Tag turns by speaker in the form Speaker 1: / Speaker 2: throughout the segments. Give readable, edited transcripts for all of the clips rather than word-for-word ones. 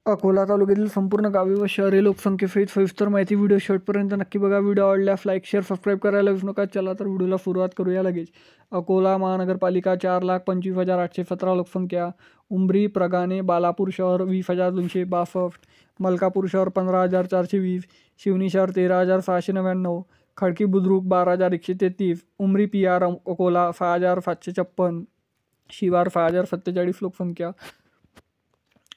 Speaker 1: अकोला तालुक्यातील संपूर्ण गावे व शहरे लोकसंख्येसहित सविस्तर माहिती व्हिडिओ शेवटपर्यंत नक्की बघा. व्हिडिओ आवडल्यास लाईक शेअर सबस्क्राईब करायला विसरू नका. चला तर व्हिडिओला सुरुवात करूया लगेच. अकोला महानगरपालिका 4,25,817 लोकसंख्या. उमरी, प्रगाणे, बालापूर शहर 20,262, मलकापूर शहर 15,420, शिवनी शहर 13,699, खडकी बुद्रुक 12,133, उमरी PR अकोला 6,756, शिवार 6,047 लोकसंख्या.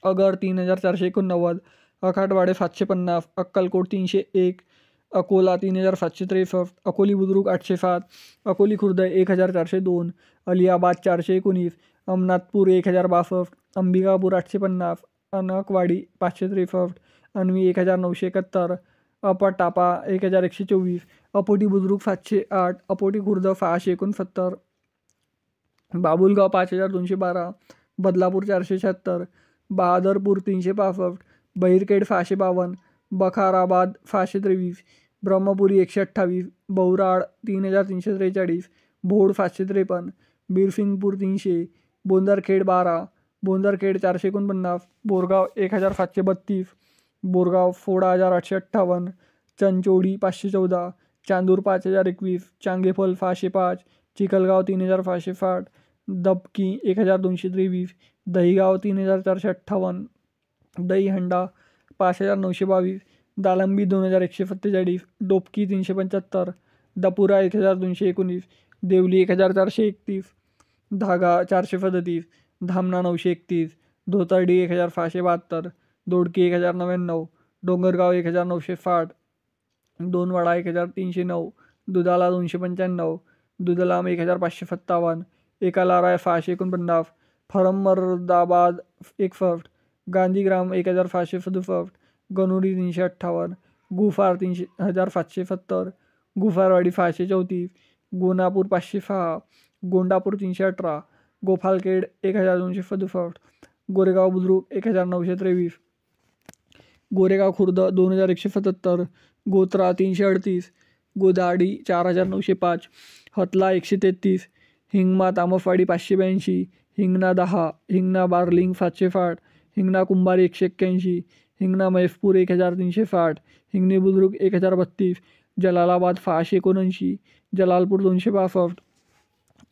Speaker 1: अगर 3,489, अखाटवाडे 750, अक्कलकोट 301, अकोला 3,763, अकोली बुद्रुक 807, अकोली खुर्द 1,402, अलियाबाद 419, अमनाथपूर 1,062, अंबिकापूर 850, अनकवाडी 563, अनवी 1,971, अपटापा 1,124, अपोटी बुद्रुक 708, अपोटी खुर्द 669, बाबुलगाव 5,212, बदलापूर 476, बहादरपूर 365, बहिरखेड 652, बखाराबाद 623, ब्रह्मपुरी 128, बौराड 3,343, भोड 753, बिरसिंगपूर 300, बोंदरखेड 12, बोंदरखेड 449, बोरगाव 1,732, बोरगाव 16,858, चंचोडी 514, चांदूर 5,021, चांगेफल 605, चिखलगाव 3,560, दबकी 1,223, दहीगाव 3,458, दहीहंडा 5,922, दालंबी 2,147, डोपकी 375, दपुरा 1,219, देवली 1,431, धागा 437, धामणा 931, धोतर्डी 1,672, दोडकी 1,099, डोंगरगाव 1,960, दोनवाडा 1,309, दुधाला 295, दुधलाम 1,557, एकालारा 649, फरमर्दाबाद 61, गांधीग्राम 1,567, गणुरी 358, गुफार 3,770, गुफारवाडी 634, गोनापूर 506, गोंडापूर 318, गोपालखेड 1,267, गोरेगाव बुद्रुक 1,923, गोरेगाव खुर्द 2,177, गोत्रा 338, गोदाडी 4,905, हतला 133, हिंगमा तामफवाडी 582, हिंगणा 10, हिंगणा बार्लिंग 760, हिंगणा कुंभारी 181, हिंगणा मैफपूर 1,360, हिंगणी बुद्रुक 1,032, जलालाबाद 679, जलालपूर 262,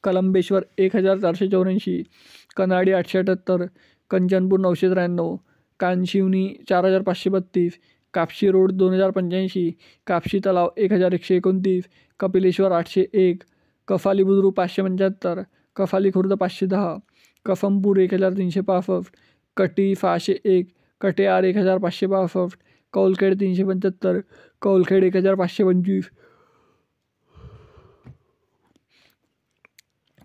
Speaker 1: कलंबेश्वर 1,484, कनाडी 878, कंचनपूर 993, कानशिवनी 4,532, कापशी रोड 2,085, कापशी तलाव 1,129, कपिलेश्वर 801, कफाली बुद्रुक 575, कफाली खुर्द 510, कफमपूर 1,365, कटी 601, कटेआर 1,562, कौलखेड 375, कौलखेड 1,525,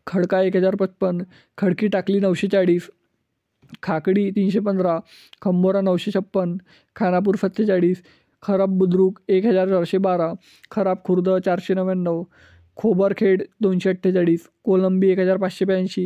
Speaker 1: खडका 1,055, खडकी टाकली 940, खाकडी 315, खंबोरा 956, खानापूर 47, खराब बुद्रुक 1,412, खराब खुर्द 499, खोबरखेड 248, कोलंबी 1,582,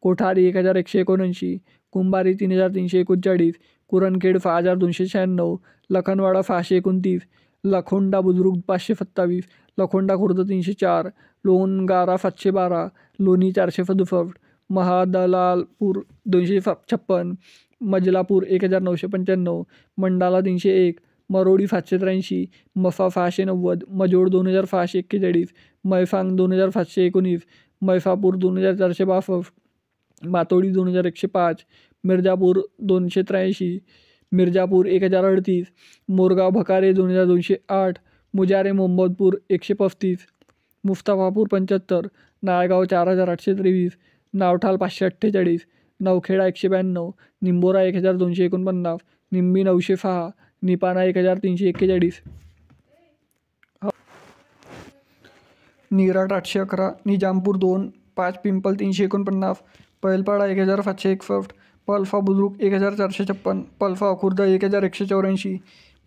Speaker 1: कोठारी 1,179, कुंभारी 3,339, कुरणखेड 6,296, लखनवाडा 629, लखोंडा बुद्रुक 527, लखोंडा खुर्द 304, लोणगारा 712, लोणी 467, महादलालपूर 256, मजलापूर 1,995, मंडाला 301, मरोडी 783, मफा 690, मजोड 2,641, मैफांग 2,719, मैफापूर 2,462, मातोडी 2,105, मिर्जापूर 283, मिर्जापूर 1,038, मोरगाव भकारे 2,208, मुजारे मोहम्मदपूर 135, मुस्ताफापूर 75, नायगाव 4,823, नावठाल 548, नवखेडा 192, निंबोरा 1,249, निंबी 906, निपाणा 1,341, निराट 811, निजामपूर 2, 5 पिंपल 349, पैलपाडा 1,761, पलफा बुद्रुक 1,456, पलफा खुर्द 1,184,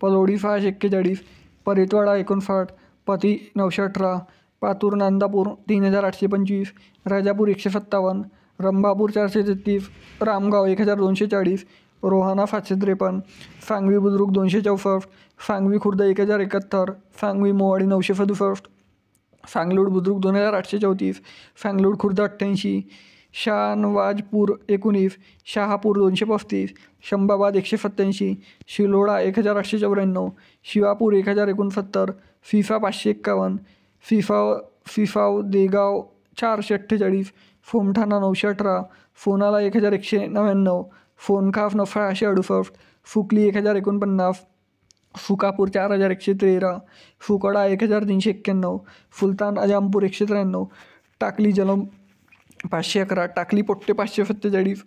Speaker 1: पलोडी 641, परितवाडा 59, पती 918, पातूर नांदापूर 3,825, राजापूर 157, रंभापूर 433, रामगाव 1,240, रोहाणा 753, सांगवी बुद्रुक 264, सांगवी खुर्द 1,071, सांगवी मोवाडी 967, सांगलोड बुद्रुक 2,834, सांगलोड खुर्द 88, शाहनवाजपूर 19, शहापूर 235, शंभाबाद 187, शिलोडा 1894, शिवापूर 1069, फिफा 551, फिफाव देगाव 448, फोमठाणा 918, फोनाला 1199, फोनखाफ 668, फुकली 1049, फुकापूर 4113, फुकडा 1391, फुलतान अजामपूर 193, टाकली जलम 511, टाकली पोट्टे 547,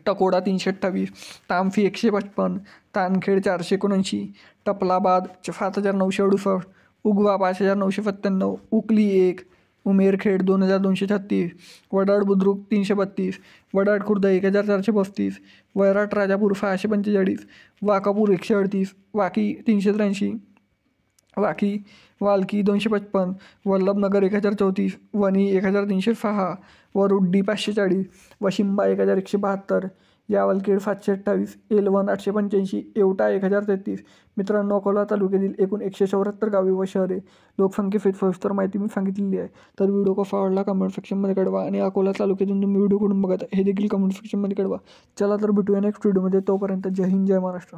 Speaker 1: टकोडा 328, तामफी 155, तानखेड 479, टपलाबाद 7968, उगवा 5997, उकली 1, उमेरखेड 2236, वडाड बुद्रुक 332, वडाड खुर्द 1435, वैराट राजापूर 645, वाकापूर 138, वाकी 383, वालकी 255, वल्लभनगर 1034, वणी 1306, वरुड्डी 540, वशिंबा 1172, यावलखेड 728, एलवन 885, येवटा 1033. मित्रांनो, अकोला तालुक्यातील एकूण 174 गावे व शहरे लोकसंख्येसहित सविस्तर माहिती मी सांगितलेली आहे. तर व्हिडिओ कसा आवडला कमेंट सेक्शनमध्ये कळवा आणि अकोला तालुक्यातून तुम्ही व्हिडिओ कुठून बघत हे देखील कमेंट सेक्शनमध्ये कळवा. चला तर भेटूया नेक्स्ट व्हिडिओमध्ये. तोपर्यंत जय हिंद जय महाराष्ट्र.